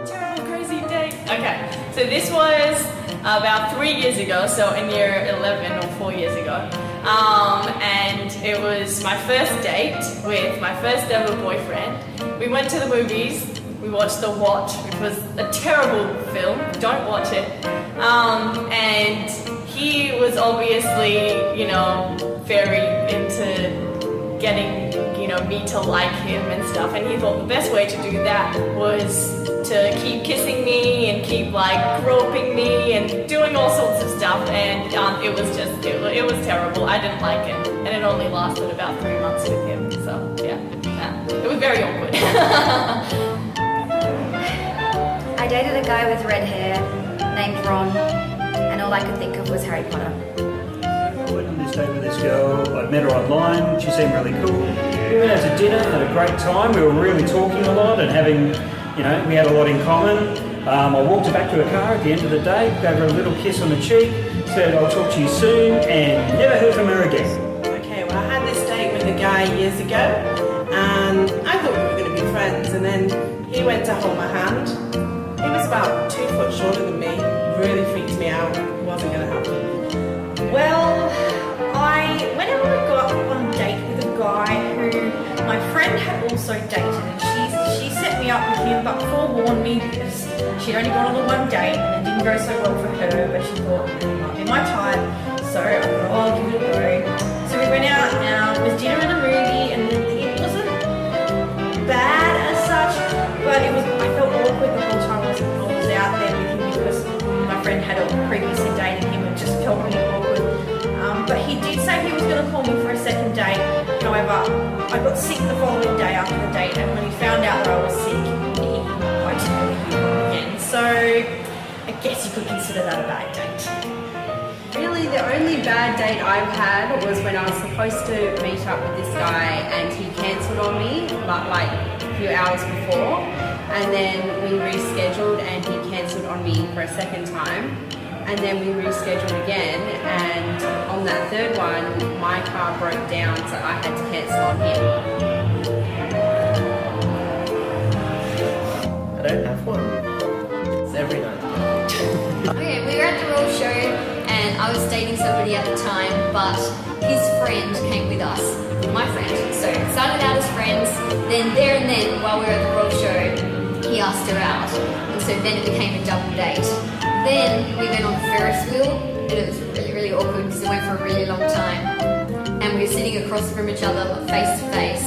Terrible, crazy date. Okay, so this was about 3 years ago, so in year 11 or 4 years ago. And it was my first date with my first ever boyfriend. We went to the movies. We watched The Watch, which was a terrible film. Don't watch it. And he was obviously, you know, very into getting, you know, me to like him and stuff. And he thought the best way to do that was to keep kissing me and keep like groping me and doing all sorts of stuff. And it was just, it was terrible. I didn't like it. And it only lasted about 3 months with him. So yeah, it was very awkward. I dated a guy with red hair named Ron, and all I could think of was Harry Potter. I went on this date with this girl. I met her online. She seemed really cool. We went out to dinner, had a great time. We were really talking a lot and having, you know, we had a lot in common. I walked her back to her car at the end of the day, gave her a little kiss on the cheek, said I'll talk to you soon, and never heard from her again. Okay, well I had this date with a guy years ago, and I thought we were going to be friends, and then he went to hold my hand. He was about 2 foot shorter than me, really freaked me out, it wasn't going to happen. Well, whenever I got on a date with a guy who my friend had also dated, and she set me up with him but forewarned me because she'd only gone on the one date and it didn't go so well for her, but she thought it might be my type, so I thought, oh, I'll give it a go. So we went out, it was dinner and a movie, and it wasn't bad as such, but I felt awkward the whole time I was out there with him because my friend had previously dated him and just felt really awkward. But he did say he was going to call me for a second date. However, I got sick the following day after the date, and when he found out that I was sick, I didn't really hear from him again. So I guess you could consider that a bad date. Really, the only bad date I've had was when I was supposed to meet up with this guy and he cancelled on me like a few hours before, and then we rescheduled and he cancelled on me for a second time, and then we rescheduled again, and on that third one my car broke down, so I had to cancel on him. I don't have one. It's every night. Okay, we were at the Royal Show and I was dating somebody at the time, but his friend came with us, my friend. So it started out as friends, then there and then while we were at the Royal Show, he asked her out, and so then it became a double date. Then we went on the Ferris wheel, and it was really, really awkward because it went for a really long time. And we were sitting across from each other, face to face,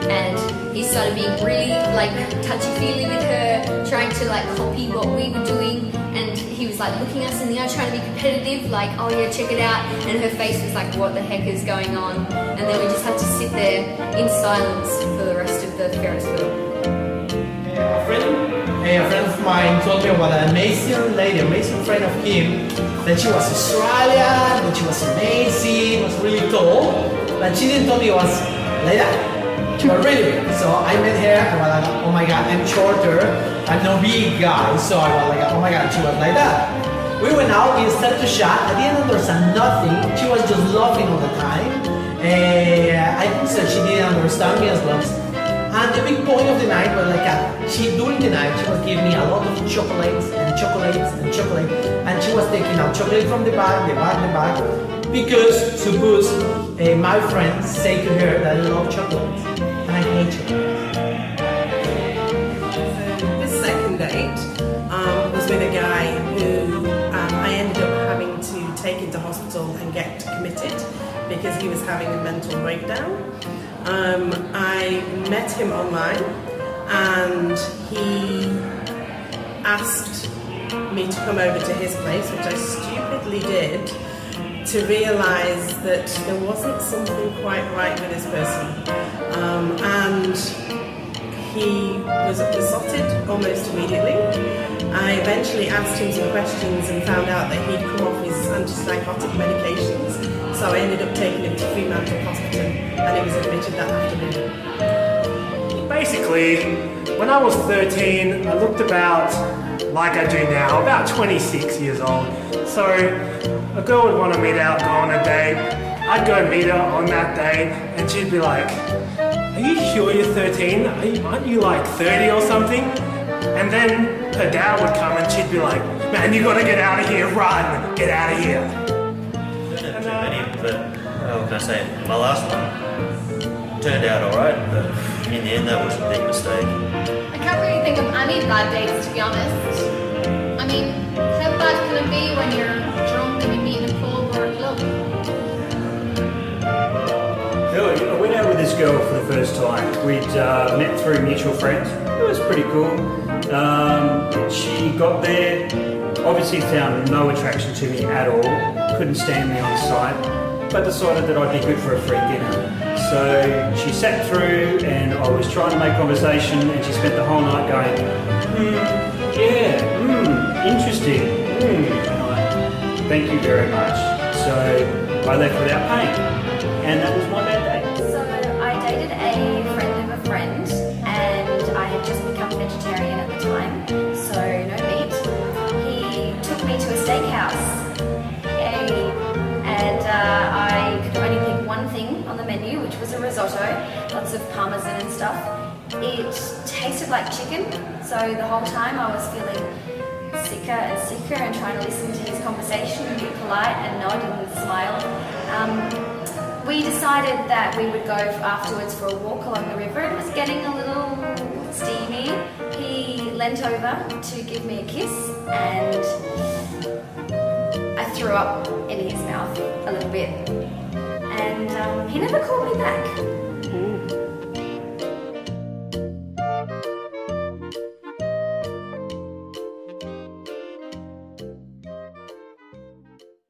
and he started being really like touchy-feely with her, trying to like copy what we were doing, and he was like looking us in the eye, trying to be competitive, like, oh yeah, check it out, and her face was like, what the heck is going on? And then we just had to sit there in silence for the rest of the Ferris wheel. A friend of mine told me about an amazing lady, amazing friend of him, that she was Australian, that she was amazing, was really tall, but she didn't tell me it was like that. She was really big. So I met her, and I was like, oh my god, I'm shorter, I'm no big guy, so I was like, oh my god, she was like that. We went out, we started to chat, at the end there was nothing, she was just laughing all the time. I think that she didn't understand me as well. And the big point of the night was like, during the night, she was giving me a lot of chocolates and chocolates and chocolate, and she was taking out chocolate from the bag, because suppose my friends say to her that I love chocolates, and I hate chocolates. So this second date was with a guy who I ended up having to take into hospital and get committed because he was having a mental breakdown. I met him online and he asked me to come over to his place, which I stupidly did, to realise that there wasn't something quite right with this person. And he was besotted almost immediately. I eventually asked him some questions and found out that he'd come off his antipsychotic medications, so I ended up taking him to Fremantle Hospital, and he was admitted that afternoon. Basically, when I was 13, I looked about like I do now, about 26 years old. So a girl would want to meet out, go on a date, I'd go meet her on that date, and she'd be like, "Are you sure you're 13? Aren't you like 30 or something?" And then her dad would come, and she'd be like, "Man, you gotta get out of here! Run! Get out of here!" Too many, but what can I say? My last one turned out alright, but in the end, that was a big mistake. I can't really think of any bad dates, to be honest. I mean, how bad can it be when you're drunk and you meet in a pub or a club? I went out with this girl for the first time. We'd met through mutual friends. It was pretty cool. She got there, obviously found no attraction to me at all, couldn't stand me on sight, but decided that I'd be good for a free dinner. So she sat through and I was trying to make conversation and she spent the whole night going, interesting, and I, thank you very much. So I left without paying, and that was my bad day. So I dated a friend of a friend, and I had just become vegetarian at the time, so no meat. He took me to a steakhouse, yay, and I could only pick one thing on the menu, which was a risotto, lots of parmesan and stuff. It tasted like chicken, so the whole time I was feeling sicker and sicker and trying to listen to his conversation and be polite and nod and smile. We decided that we would go afterwards for a walk along the river. It was getting a little steamy. He leant over to give me a kiss and I threw up in his mouth a little bit. And he never called me back.